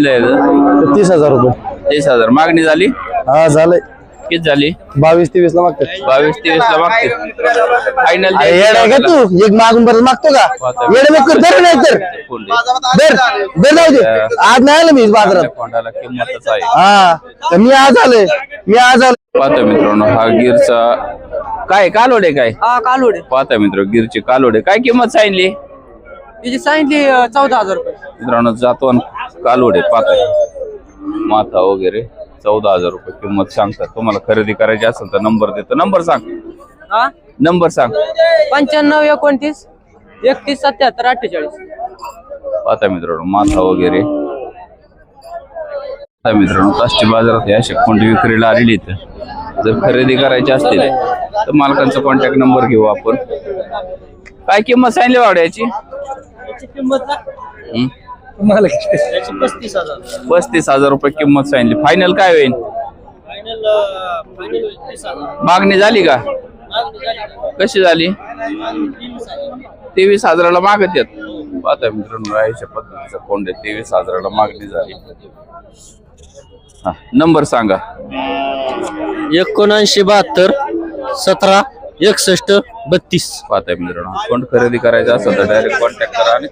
30,000 रुपये. 30,000 मागणी झाली. हा झालंय. किती झाली? 22-23 ला मागतात. 22-23 ला मागते. फायनल येड आहे का तू? एक मागून परत मागतो का? येड नको धर नाही तर धर नाही दे. आज नाही आलं मी बाजारात. कोंडाला किंमतच आहे. हा तर मी आज आलोय. पाहता मित्रांनो हा गिरचा काय कालोडे काय कालोडे पाहता मित्र गिरची कालोडे काय किंमत सांगितली? तिची सांगितली 14,000 रुपये. मित्रांनो जातवन कालोडे पाहताय माथा वगैरे 14,000 रुपये किंमत सांगतात. तुम्हाला खरेदी करायची असेल तर नंबर देतो. नंबर सांग. नंबर सांग. 95 29 31 77 48. पाहता मित्रांनो माथा वगैरे. मित्रांनो काष्टी बाजारात अशा कोंडी विक्रीला आलेली इथं. जर खरेदी करायची असतील तर मालकांचा कॉन्टॅक्ट नंबर घेऊ आपण. काय किंमत सांगली वाड्याची? 35,000 रुपये किंमत सांगली. फायनल काय होईल? मागणी झाली का? कशी झाली? 23,000 मागत येत. पाहता मित्रांनो अशा पद्धतीचा कोंड 23,000 मागणी झाली. नंबर सांगा. 79 72 17 61 32. पाहता मित्रांनो कोण खरेदी करायचं असेल तर डायरेक्ट कॉन्टॅक्ट करा. आणि